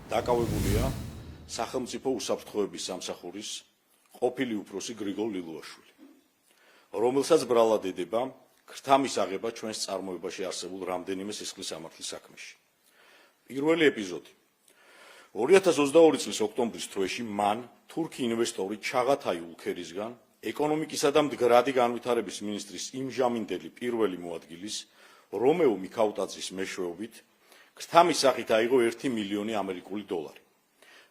დაკავებულია სახელმწიფო უსაფრთხოების სამსახურის ყოფილი უფროსი გრიგოლ ლილუაშვილი, რომელსაც ბრალად ედება ქრთამის აღება ჩვენს წარმოებაში არსებულ რამდენიმე სისხლის სამართლის საქმეში. პირველი ეპიზოდი 2022 წლის ოქტომბრის თვეში მან თურქი ინვესტორი ჩაღათაი ულქერისგან ეკონომიკისა და მდგრადი განვითარების მინისტრის იმჟამინდელი პირველი მოადგილის რომეო მიქაუტაძის მეშვეობით ქრთამის სახით აიღო 1 მილიონი ამერიკული დოლარი,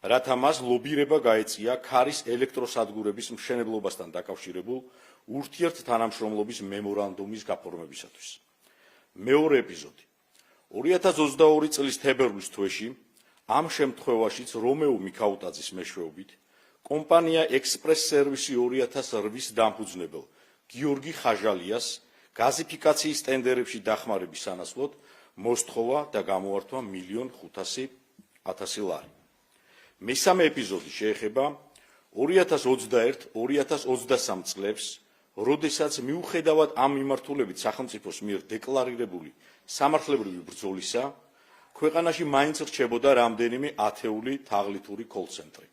რათა მას ლობირება გაეწია ქარის ელექტროსადგურების მშენებლობასთან დაკავშირებულ ურთიერთთანამშრომლობის მემორანდუმის გაფორმებისათვის. მეორე ეპიზოდი 2022 წლის თებერვლის თვეში ამ შემთხვევაშიც რომეო მიქაუტაძის მეშვეობით კომპანია ექსპრეს სერვისი 2008-ის დამფუძნებელ გიორგი ხაჟალიას გაზიფიკაციის ტენდერებში დახმარების სანაცვლოდ მოსთხოვა და გამოართვა 1.500.000 ლარი. მესამე ეპიზოდი შეეხება 2021-2023 წლებს, როდესაც მიუხედავად ამ მიმართულებით სახელმწიფოს მიერ დეკლარირებული სამართლებრივი ბრძოლისა, ქვეყანაში მაინც რჩებოდა რამდენიმე ათეული თაღლითური კოლ-ცენტრი.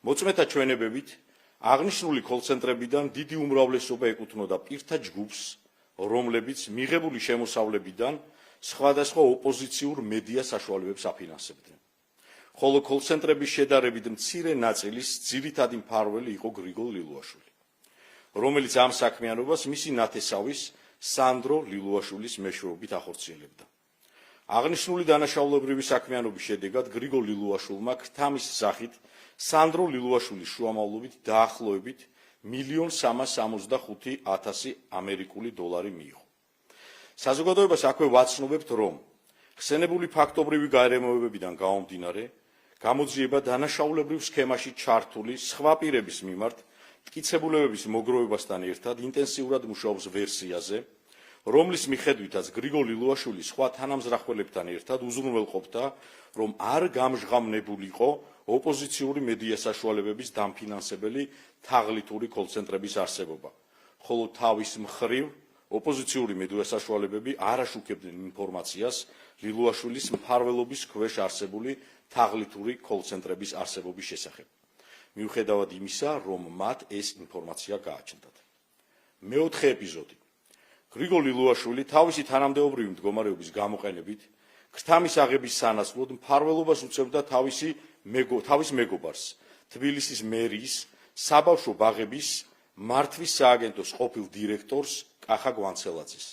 მოწმეთა ჩვენებებით, აღნიშნული კოლ-ცენტრებიდან დიდი უმრავლესობა ეკუთვნოდა პირთა ჯგუფს, რომლებიც მიღებული შემოსავლებიდან სხვადასხვა ოპოზიციურ მედია საშუალებებს აფინანსებდნენ. ხოლო კოლ-ცენტრების შედარებით მცირე ნაწილის ძირითადი მფარველი იყო გრიგოლ ლილუაშვილი, რომელიც ამ საქმიანობას მისი ნათესავის სანდრო ლილუაშვილის მეშვეობით ახორციელებდა. აღნიშნული დანაშაულებრივი საქმიანობის შედეგად გრიგოლ ლილუაშვილმა ქრთამის სახით სანდრო ლილუაშვილის შუამავლობით დაახლოებით 1.365.000 ამერიკული დოლარი მიიღო. საზოგადოებას აქვე ვაცნობებთ, რომ ხსენებული ფაქტობრივი გარემოებებიდან გამომდინარე, გამოძიება დანაშაულებრივ სქემაში ჩართული სხვა პირების მიმართ მტკიცებულებების მოგროვებასთან ერთად ინტენსიურად მუშაობს ვერსიაზე, რომლის მიხედვითაც გრიგოლ ლილუაშვილი სხვა თანამზრახველებთან ერთად უზრუნველყოფდა, რომ არ გამჟღავნებულიყო ოპოზიციური მედია საშუალებების დამფინანსებელი თაღლითური კოლ-ცენტრების არსებობა, ხოლო თავის მხრივ ოპოზიციური მედია საშუალებები არ აშუქებდნენ ინფორმაციას ლილუაშვილის მფარველობის ქვეშ არსებული თაღლითური კოლ-ცენტრების არსებობის შესახებ, მიუხედავად იმისა, რომ მათ ეს ინფორმაცია გააჩნდათ. მეოთხე ეპიზოდი გრიგოლ ლილუაშვილი თავისი თანამდებობრივი მდგომარეობის გამოყენებით ქრთამის აღების სანაცვლოდ მფარველობას უწევდა თავის მეგობარს, თბილისის მერიის საბავშვო ბაღების მართვის სააგენტოს ყოფილ დირექტორს კახა გვანცელაძეს,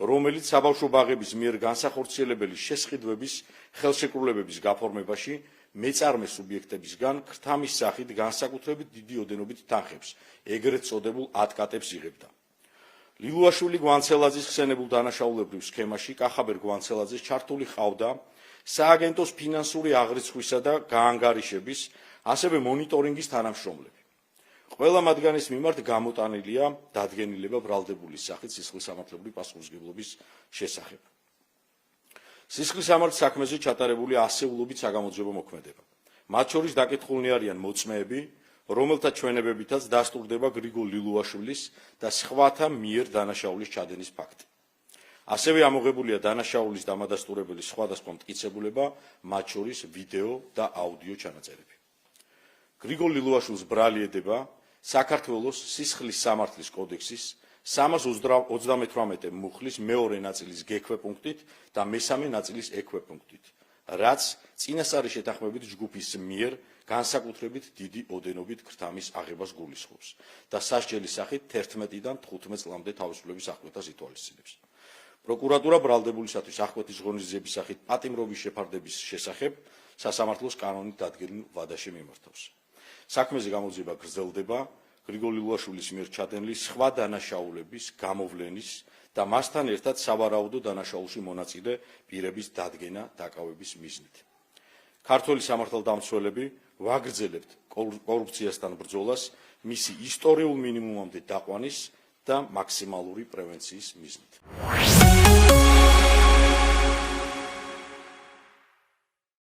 რომელიც საბავშვო ბაღების მიერ განსახორციელებელი შესყიდვების ხელშეკრულებების გაფორმებაში მეწარმე სუბიექტებისგან ქრთამის სახით განსაკუთრებით დიდი ოდენობით თანხებს, ეგრეთ წოდებულ ატკატებს იღებდა. ლილუაშვილი გვანცელაძის ხსენებულ დანაშაულებრივ სქემაში კახაბერ გვანცელაძეს ჩართული ჰყავდა სააგენტოს ფინანსური აღრიცხვისა და გაანგარიშების, ასევე მონიტორინგის თანამშრომლები. ყველა მათგანის მიმართ გამოტანილია დადგენილება ბრალდებულის სახით სისხლის სამართლებრივი პასუხისმგებლობის შესახებ. სისხლის სამართლის საქმეზე ჩატარებული ასეულობით საგამოძიებო მოქმედება. მათ შორის დაკითხულნი არიან მოწმეები, რომელთა ჩვენებებითაც დასტურდება გრიგოლ ლილუაშვილის და სხვათა მიერ დანაშაულის ჩადენის ფაქტი. ასევე ამოღებულია დანაშაულის დამადასტურებელი სხვადასხვა მტკიცებულება, მათ შორის ვიდეო და აუდიო ჩანაწერები. გრიგოლ ლილუაშვილს ბრალი ედება საქართველოს სისხლის სამართლის კოდექსის 328 მუხლის მეორე ნაწილის გექვეპუნქტით და მესამე ნაწილის ექვეპუნქტით, რაც წინასწარი შეთანხმებით ჯგუფის მიერ განსაკუთრებით დიდი ოდენობით ქრთამის აღებას გულისხმობს და სასჯელის სახით 11-დან 15 წლამდე თავისუფლების აღკვეთას ითვალისწინებს. პროკურატურა ბრალდებულისათვის აღკვეთის ღონისძიების სახით პატიმრობის შეფარდების შესახებ სასამართლოს კანონით დადგენილ ვადაში მიმართავს. საქმეზე გამოძიება გრძელდება გრიგოლ ლილუაშვილის მიერ ჩადენილი სხვა დანაშაულების გამოვლენის და მასთან ერთად სავარაუდო დანაშაულში მონაწილე პირების დადგენა დაკავების მიზნით. ქართველი სამართალდამცველები ვაგრძელებთ კორუფციასთან ბრძოლას მისი ისტორიულ მინიმუმამდე დაყვანის და მაქსიმალური პრევენციის მიზნით.